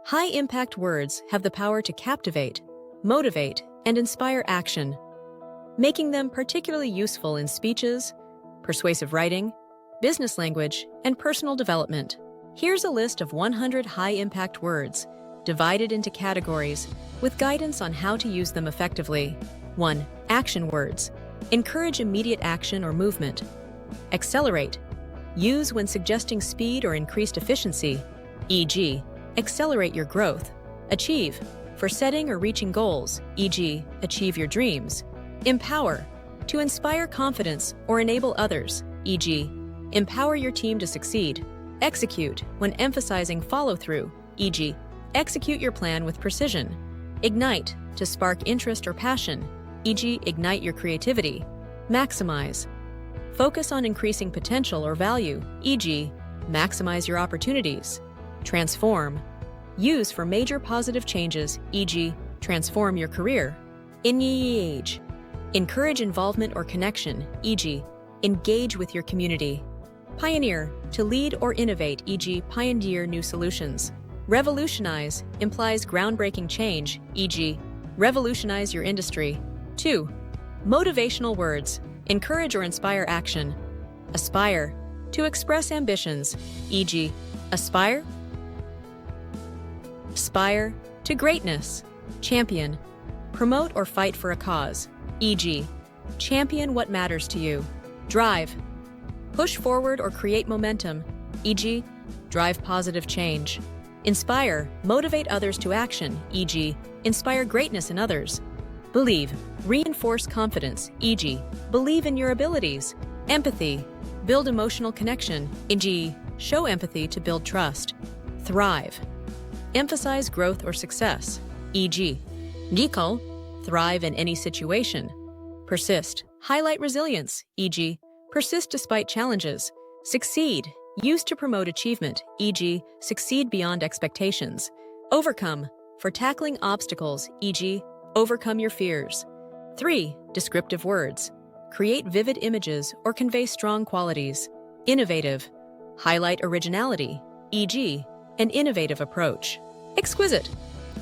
High-impact words have the power to captivate, motivate, and inspire action, making them particularly useful in speeches, persuasive writing, business language, and personal development. Here's a list of 100 high-impact words, divided into categories, with guidance on how to use them effectively. 1. Action words. Encourage immediate action or movement. Accelerate. Use when suggesting speed or increased efficiency, e.g., accelerate your growth. Achieve. For setting or reaching goals, e.g., achieve your dreams. Empower. To inspire confidence or enable others, e.g., empower your team to succeed. Execute. When emphasizing follow-through, e.g., execute your plan with precision. Ignite. To spark interest or passion, e.g., ignite your creativity. Maximize. Focus on increasing potential or value, e.g., maximize your opportunities. Transform. Use for major positive changes, e.g., transform your career. Engage. Encourage involvement or connection, e.g., engage with your community. Pioneer. To lead or innovate, e.g., pioneer new solutions. Revolutionize implies groundbreaking change, e.g., revolutionize your industry. 2. Motivational words. Encourage or inspire action. Aspire. To express ambitions, e.g., aspire to greatness. Champion. Promote or fight for a cause, e.g., champion what matters to you. Drive. Push forward or create momentum, e.g., drive positive change. Inspire. Motivate others to action, e.g., inspire greatness in others. Believe. Reinforce confidence, e.g., believe in your abilities. Empathy. Build emotional connection, e.g., show empathy to build trust. Thrive. Emphasize growth or success, e.g., Nicole, thrive in any situation. Persist. Highlight resilience, e.g., persist despite challenges. Succeed. Used to promote achievement, e.g., succeed beyond expectations. Overcome. For tackling obstacles, e.g., overcome your fears. 3. Descriptive words. Create vivid images or convey strong qualities. Innovative. Highlight originality, e.g., an innovative approach. Exquisite.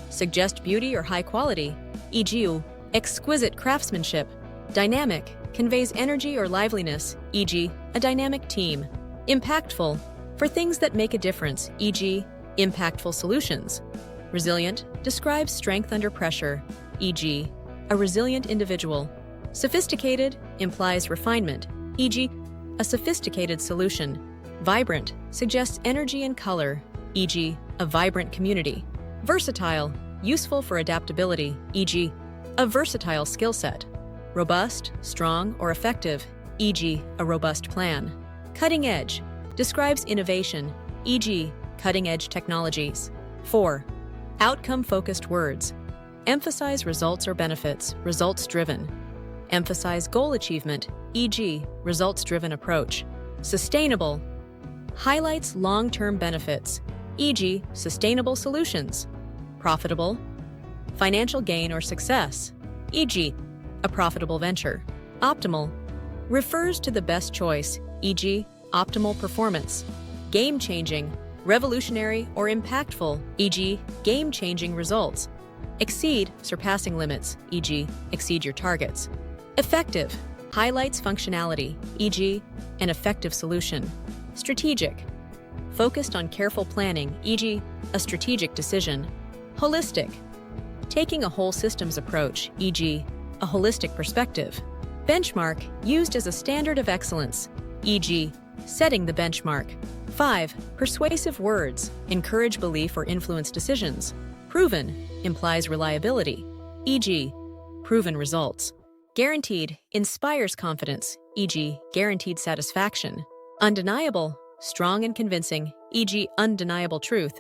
Suggest beauty or high quality, e.g., exquisite craftsmanship. Dynamic. Conveys energy or liveliness, e.g., a dynamic team. Impactful. For things that make a difference, e.g., impactful solutions. Resilient. Describes strength under pressure, e.g., a resilient individual. Sophisticated. Implies refinement, e.g., a sophisticated solution. Vibrant. Suggests energy and color, e.g., a vibrant community. Versatile. Useful for adaptability, e.g., a versatile skill set. Robust, strong, or effective, e.g., a robust plan. Cutting edge. Describes innovation, e.g., cutting-edge technologies. 4. Outcome-focused words. Emphasize results or benefits, results-driven. Emphasize goal achievement, e.g., results-driven approach. Sustainable. Highlights long-term benefits, e.g., sustainable solutions. Profitable. Financial gain or success, e.g., a profitable venture. Optimal. Refers to the best choice, e.g., optimal performance. Game-changing. Revolutionary or impactful, e.g., game-changing results. Exceed. Surpassing limits, e.g., exceed your targets. Effective. Highlights functionality, e.g., an effective solution. Strategic. Focused on careful planning, e.g., a strategic decision. Holistic. Taking a whole systems approach, e.g., a holistic perspective. Benchmark. Used as a standard of excellence, e.g., setting the benchmark. 5. Persuasive words. Encourage belief or influence decisions. Proven. Implies reliability, e.g., proven results. Guaranteed. Inspires confidence, e.g., guaranteed satisfaction. Undeniable. Strong and convincing, e.g., undeniable truth.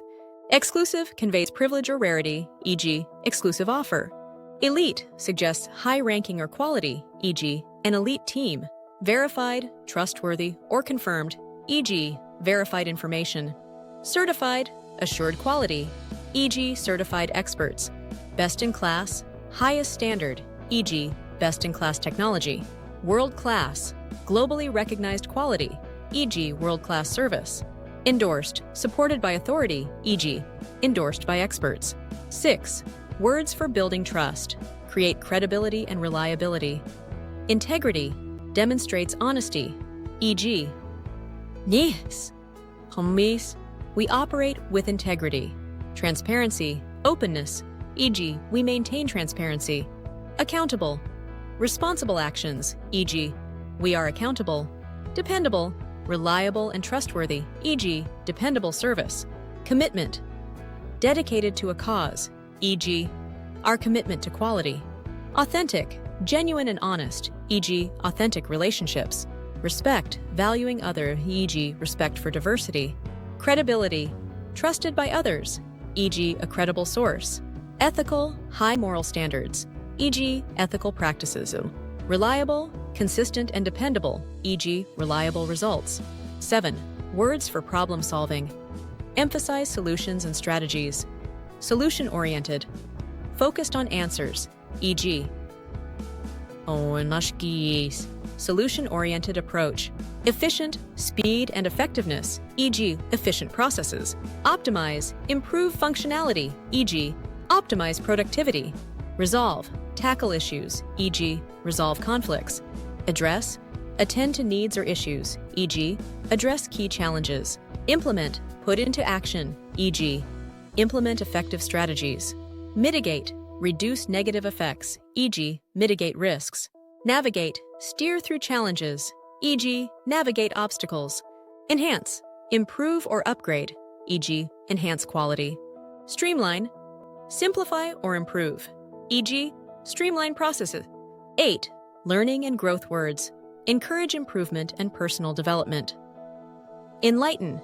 Exclusive. Conveys privilege or rarity, e.g., exclusive offer. Elite. Suggests high ranking or quality, e.g., an elite team. Verified, trustworthy, or confirmed, e.g., verified information. Certified. Assured quality, e.g., certified experts. Best in class. Highest standard, e.g., best-in-class technology. World-class. Globally recognized quality, e.g., world-class service. Endorsed, supported by authority, e.g., endorsed by experts. 6. Words for building trust. Create credibility and reliability. Integrity demonstrates honesty, e.g., yes, homies. We operate with integrity. Transparency, openness, e.g., we maintain transparency. Accountable, responsible actions, e.g., we are accountable. Dependable, reliable and trustworthy, e.g., dependable service. Commitment, dedicated to a cause, e.g., our commitment to quality. Authentic, genuine and honest, e.g., authentic relationships. Respect, valuing other, e.g., respect for diversity. Credibility, trusted by others, e.g., a credible source. Ethical, high moral standards, e.g., ethical practices. Reliable, consistent and dependable, e.g., reliable results. 7. Words for problem solving. Emphasize solutions and strategies. Solution-oriented, focused on answers, e.g., solution-oriented approach. Efficient, speed and effectiveness, e.g., efficient processes. Optimize, improve functionality, e.g., optimize productivity. Resolve, tackle issues, e.g., resolve conflicts. Address, attend to needs or issues, e.g., address key challenges. Implement, put into action, e.g., implement effective strategies. Mitigate, reduce negative effects, e.g., mitigate risks. Navigate, steer through challenges, e.g., navigate obstacles. Enhance, improve or upgrade, e.g., enhance quality. Streamline, simplify or improve, e.g., streamline processes. 8. Learning and growth words. Encourage improvement and personal development. Enlighten,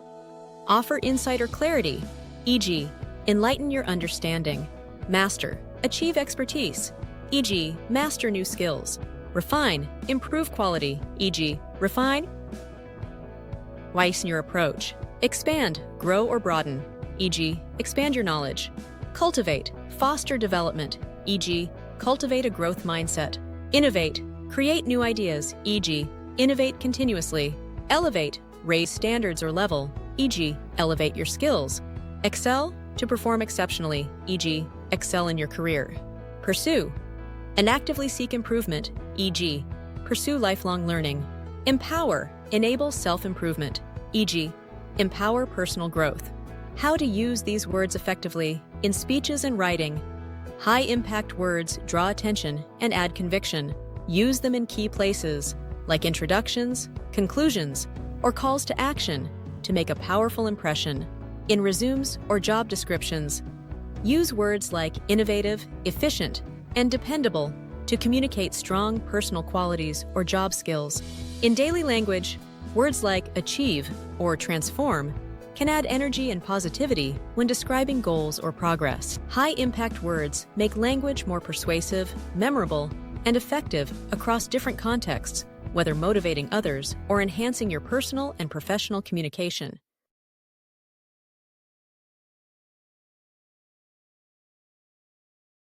offer insight or clarity, e.g., enlighten your understanding. Master, achieve expertise, e.g., master new skills. Refine, improve quality, e.g., refine. Widen your approach. Expand, grow or broaden, e.g., expand your knowledge. Cultivate, foster development, e.g., cultivate a growth mindset. Innovate, create new ideas, e.g., innovate continuously. Elevate, raise standards or level, e.g., elevate your skills. Excel, to perform exceptionally, e.g., excel in your career. Pursue, and actively seek improvement, e.g., pursue lifelong learning. Empower, enable self-improvement, e.g., empower personal growth. How to use these words effectively in speeches and writing. High-impact words draw attention and add conviction. Use them in key places, like introductions, conclusions, or calls to action, to make a powerful impression. In resumes or job descriptions, use words like innovative, efficient, and dependable to communicate strong personal qualities or job skills. In daily language, words like achieve or transform can add energy and positivity when describing goals or progress. High-impact words make language more persuasive, memorable, and effective across different contexts, whether motivating others or enhancing your personal and professional communication.